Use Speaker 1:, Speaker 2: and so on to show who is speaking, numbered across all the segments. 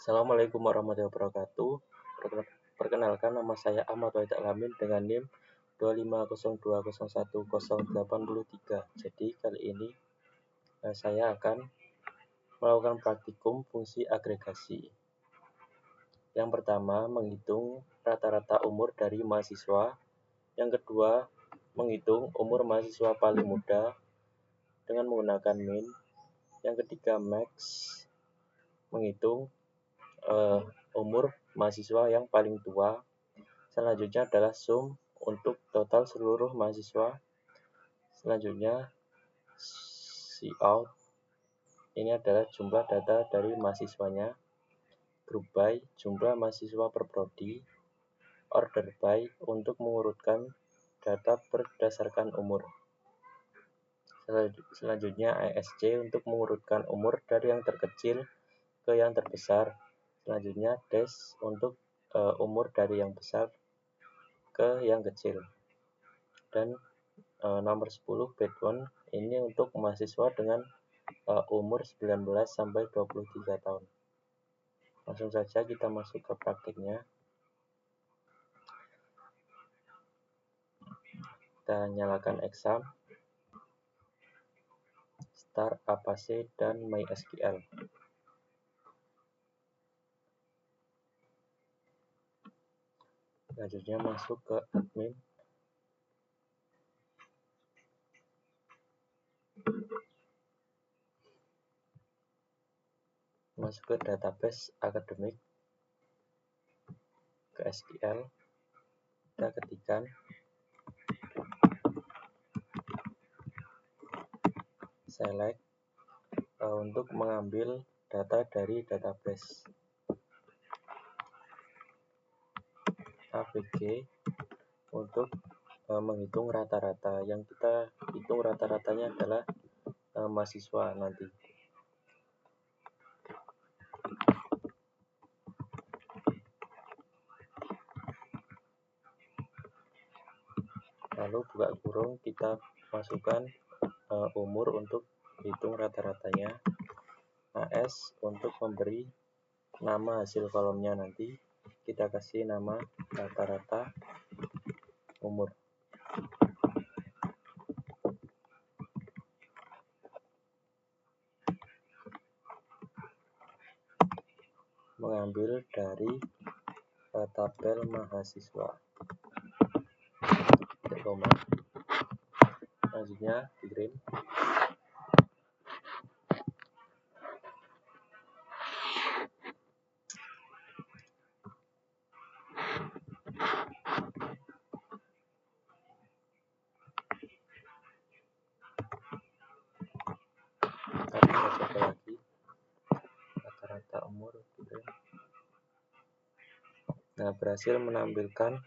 Speaker 1: Assalamualaikum warahmatullahi wabarakatuh. Perkenalkan, nama saya Ahmad Wahid Alamin dengan NIM 250201083. Jadi kali ini saya akan melakukan praktikum fungsi agregasi. Yang pertama, menghitung rata-rata umur dari mahasiswa. Yang kedua, menghitung umur mahasiswa paling muda dengan menggunakan min. Yang ketiga, max, menghitung umur mahasiswa yang paling tua. Selanjutnya adalah sum untuk total seluruh mahasiswa. Selanjutnya cout, ini adalah jumlah data dari mahasiswanya. Group by, jumlah mahasiswa per prodi. Order by, untuk mengurutkan data berdasarkan umur. Selanjutnya ESC, untuk mengurutkan umur dari yang terkecil ke yang terbesar. Selanjutnya dash, untuk umur dari yang besar ke yang kecil. Dan nomor 10 bed 1, ini untuk mahasiswa dengan umur 19 sampai 23 tahun. Langsung saja kita masuk ke praktiknya. Kita nyalakan exam, start Apache dan MySQL. Selanjutnya masuk ke admin. Masuk ke database akademik, ke SQL, kita ketikkan select untuk mengambil data dari database. AVG untuk menghitung rata-rata. Yang kita hitung rata-ratanya adalah mahasiswa nanti. Lalu buka kurung, kita masukkan umur untuk hitung rata-ratanya. AS untuk memberi nama hasil kolomnya nanti. Kita kasih nama rata-rata umur. Mengambil dari tabel mahasiswa. Selanjutnya kirim. Kita coba lagi rata-rata umur. Nah, berhasil menampilkan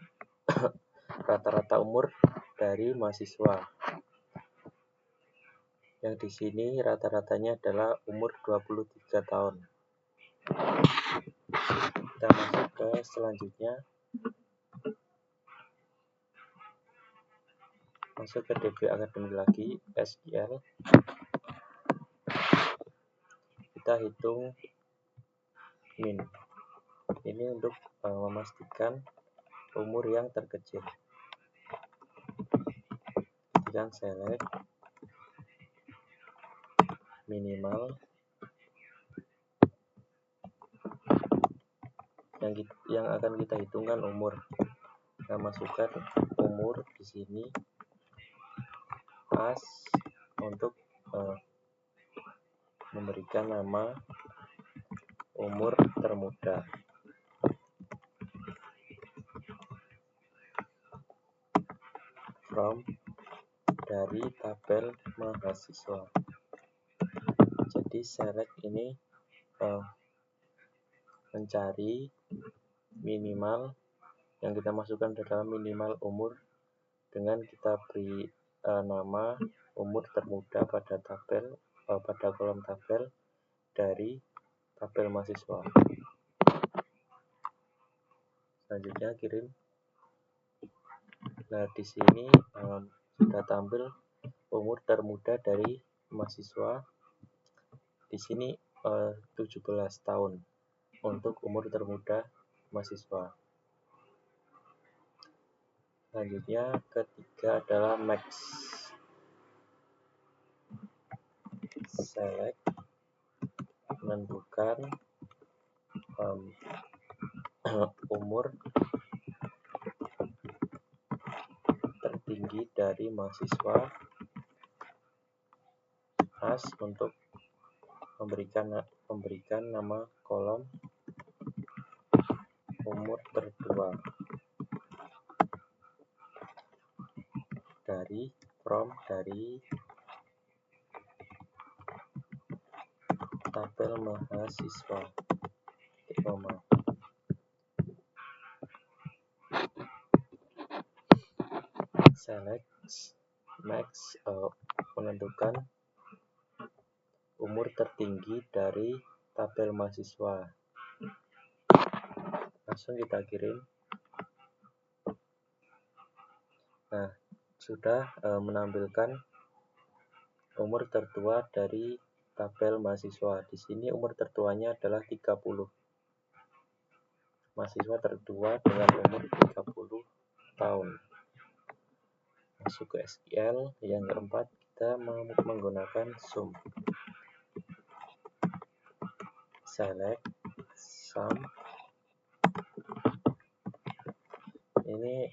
Speaker 1: rata-rata umur dari mahasiswa. Yang di sini rata-ratanya adalah umur 23 tahun. Kita masuk ke selanjutnya. Masuk ke DB akademik lagi, SQL. Kita hitung min. Ini untuk memastikan umur yang terkecil. Kemudian select minimal. Yang akan kita hitungkan umur. Kita masukkan umur di sini. As untuk memberikan nama umur termuda. From, dari tabel mahasiswa. Jadi select ini mencari minimal, yang kita masukkan adalah minimal umur dengan kita beri nama umur termuda pada tabel pada kolom tabel dari tabel mahasiswa. Selanjutnya kirim. Nah, di sini sudah tampil umur termuda dari mahasiswa. Di sini 17 tahun. untuk umur termuda mahasiswa. Selanjutnya ketiga adalah max. Select, menentukan umur tertinggi dari mahasiswa as untuk memberikan nama kolom umur tertua dari tabel mahasiswa. Select max, menentukan umur tertinggi dari tabel mahasiswa. Langsung kita kirim. Nah, sudah menampilkan umur tertua dari tabel mahasiswa. Di sini umur tertuanya adalah 30. Mahasiswa tertua dengan umur 30 tahun. Masuk ke SQL. Yang keempat, kita menggunakan sum. Select sum. Ini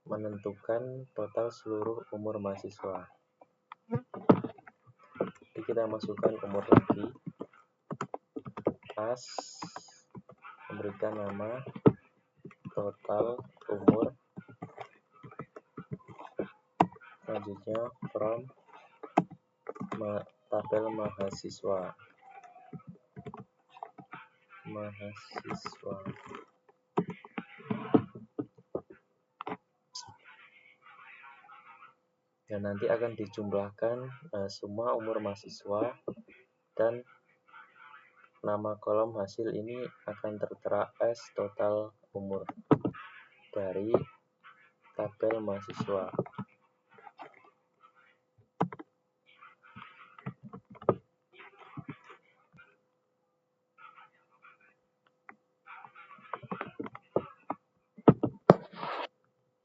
Speaker 1: menentukan total seluruh umur mahasiswa. Jadi kita masukkan umur lagi. As, memberikan nama total umur. Selanjutnya from tabel mahasiswa. Dan nanti akan dijumlahkan semua umur mahasiswa, dan nama kolom hasil ini akan tertera as total umur dari tabel mahasiswa.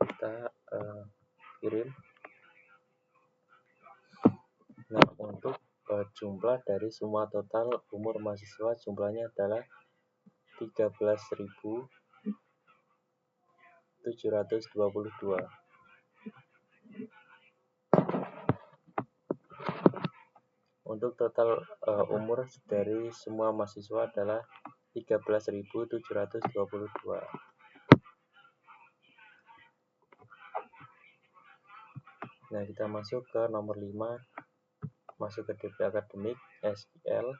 Speaker 1: Kita kirim. Nah, untuk jumlah dari semua total umur mahasiswa, jumlahnya adalah 13.722. Untuk total umur dari semua mahasiswa adalah 13.722. Nah, kita masuk ke nomor 5. Masuk ke DP Akademik, SQL,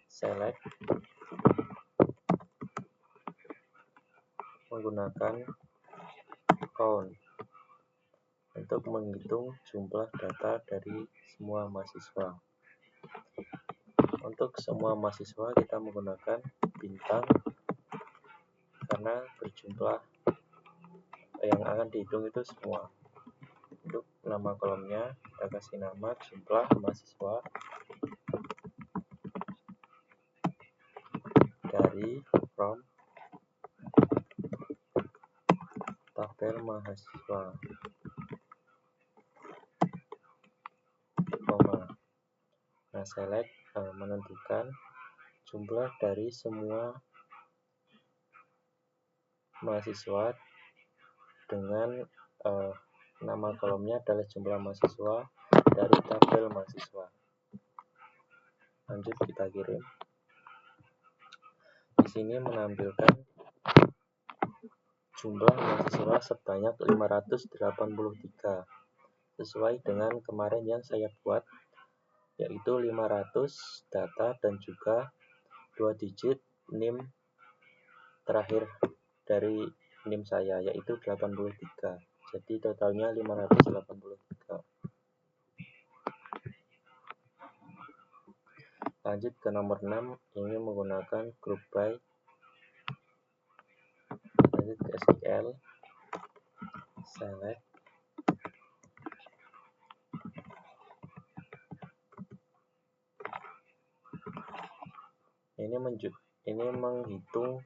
Speaker 1: select, menggunakan count untuk menghitung jumlah data dari semua mahasiswa. Untuk semua mahasiswa kita menggunakan bintang karena berjumlah yang akan dihitung itu semua. Untuk nama kolomnya kita kasih nama jumlah mahasiswa dari from tabel mahasiswa, nah select, menentukan jumlah dari semua mahasiswa dengan nama kolomnya adalah jumlah mahasiswa dari tabel mahasiswa. Lanjut kita kirim. Di sini menampilkan jumlah mahasiswa sebanyak 583 sesuai dengan kemarin yang saya buat, yaitu 500 data dan juga 2 digit NIM terakhir dari NIM saya, yaitu 83. Jadi totalnya 583. Lanjut ke nomor 6, ini menggunakan group by. Lanjut ke SQL, select, ini menghitung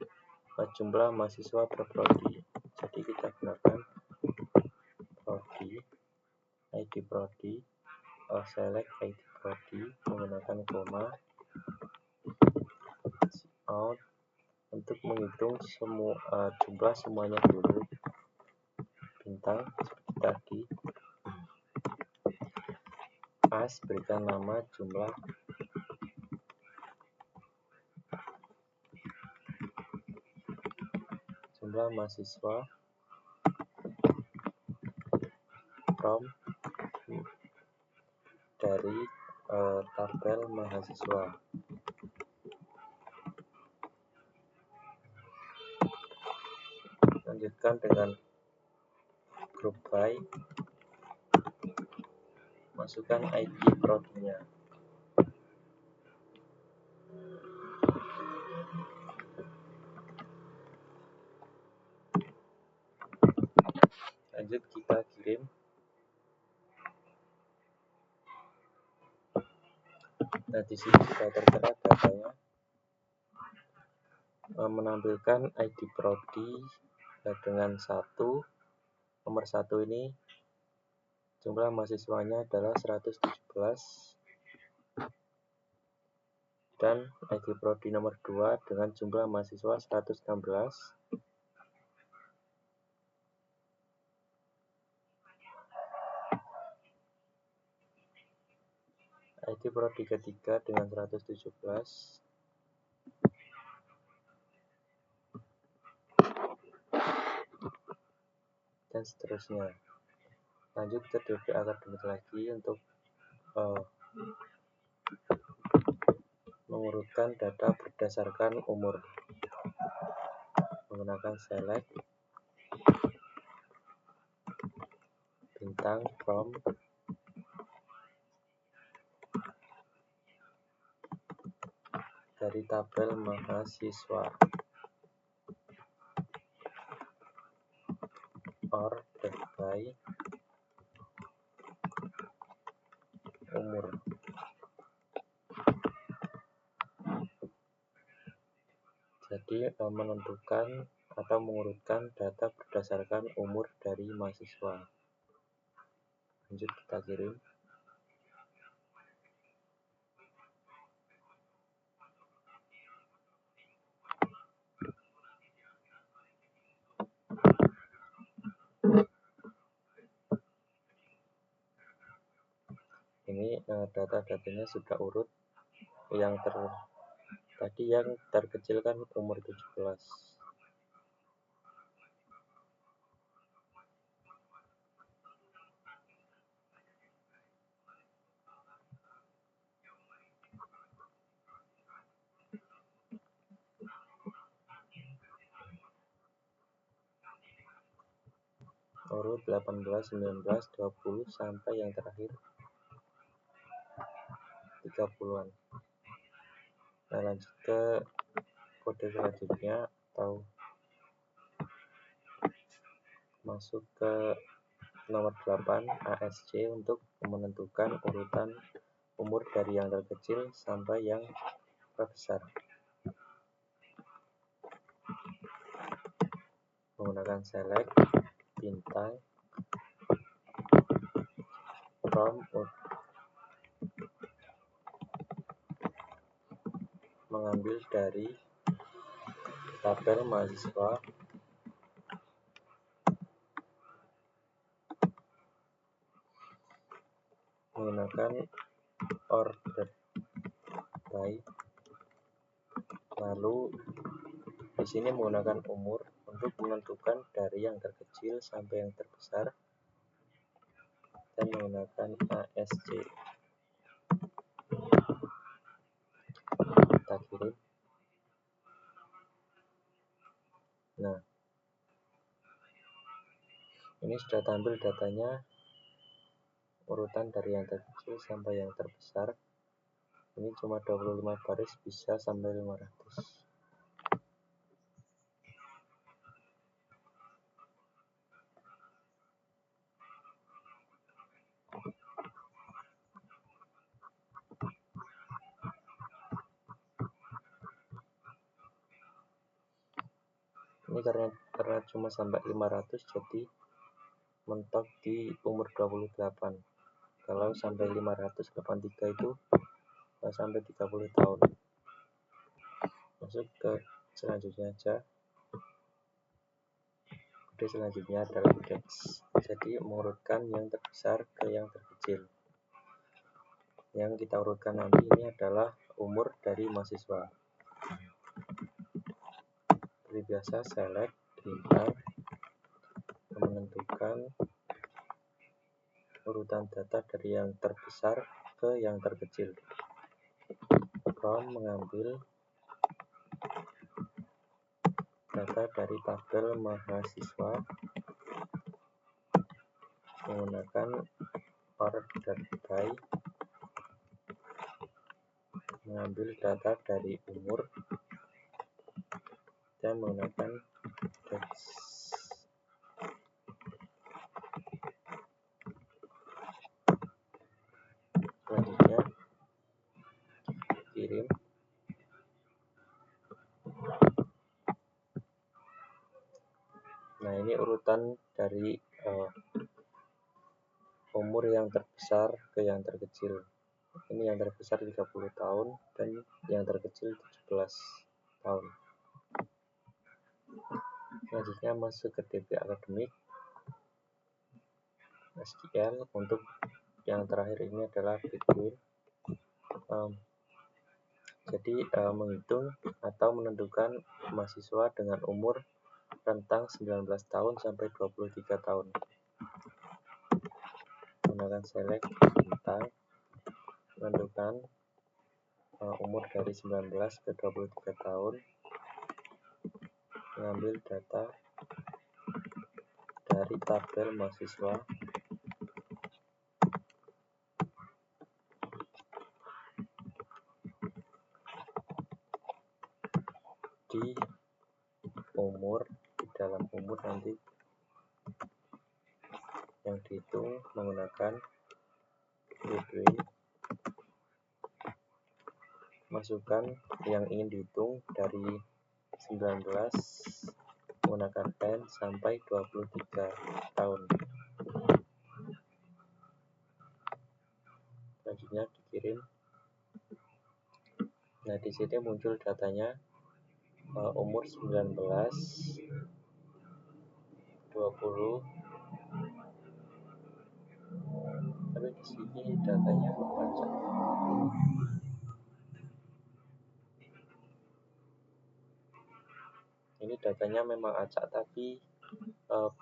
Speaker 1: jumlah mahasiswa per prodi. Jadi kita gunakan prodi, ID prodi, select ID prodi menggunakan koma, out untuk menghitung semua jumlah semuanya dulu, bintang seperti tadi, as berikan nama jumlah mahasiswa, from dari tabel mahasiswa. Lanjutkan dengan group by, masukkan ID prodinya. Lanjut kita kirim. Nah, di sini sudah tertera datanya, menampilkan ID prodi dengan nomor 1 ini jumlah mahasiswanya adalah 117, dan ID prodi nomor 2 dengan jumlah mahasiswa 116. ID prodi ketiga dengan 117. Dan seterusnya. Lanjut ke DP akademik lagi untuk mengurutkan data berdasarkan umur. Menggunakan select, bintang, from, dari tabel mahasiswa, order by umur. Jadi menentukan atau mengurutkan data berdasarkan umur dari mahasiswa. Lanjut kita kirim. Ini data-datanya sudah urut. Tadi yang terkecil kan umur 17. Urut 18, 19, 20 sampai yang terakhir 30-an. Nah, lanjut ke kode selanjutnya atau masuk ke nomor 8 ASC untuk menentukan urutan umur dari yang terkecil sampai yang terbesar. Menggunakan select, bintang, from, mengambil dari tabel mahasiswa, menggunakan order by, lalu di sini menggunakan umur untuk menentukan dari yang terkecil sampai yang terbesar, dan menggunakan ASC. Kita kirim. Nah, ini sudah tampil datanya, urutan dari yang terkecil sampai yang terbesar. Ini cuma 25 baris, bisa sampai 500. Ini karena cuma sampai 500, jadi mentok di umur 28. Kalau sampai 583 itu sampai 30 tahun. Masuk ke selanjutnya aja. Kode selanjutnya adalah DEX. Jadi mengurutkan yang terbesar ke yang terkecil. Yang kita urutkan nanti ini adalah umur dari mahasiswa. Seperti biasa, select bintang, menentukan urutan data dari yang terbesar ke yang terkecil. From mengambil data dari tabel mahasiswa menggunakan order by, mengambil data dari umur dan menggunakan DEX. Selanjutnya kirim. Nah, ini urutan dari umur yang terbesar ke yang terkecil. Ini yang terbesar 30 tahun dan yang terkecil 17 tahun. Selanjutnya masuk ke DB akademik. SQL untuk yang terakhir ini adalah Bitcoin. Jadi menghitung atau menentukan mahasiswa dengan umur rentang 19 tahun sampai 23 tahun. Gunakan select bintang, menentukan umur dari 19 ke 23 tahun, mengambil data dari tabel mahasiswa di umur, di dalam umur nanti yang dihitung menggunakan Bitcoin. Masukkan yang ingin dihitung dari 19 menggunakan N sampai 23 tahun. Selanjutnya dikirim. Nah, di sini muncul datanya umur 19, 20. Tapi di sini datanya acak. Ini datanya memang acak, tapi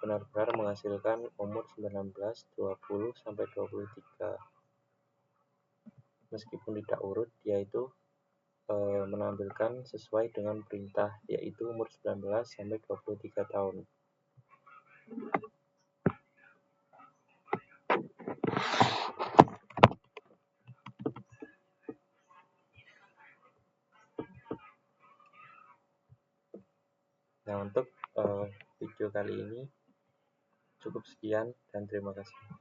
Speaker 1: benar-benar menghasilkan umur 19, 20 sampai 23. Meskipun tidak urut, yaitu menampilkan sesuai dengan perintah, yaitu umur 19 sampai 23 tahun. Nah, untuk video kali ini cukup sekian dan terima kasih.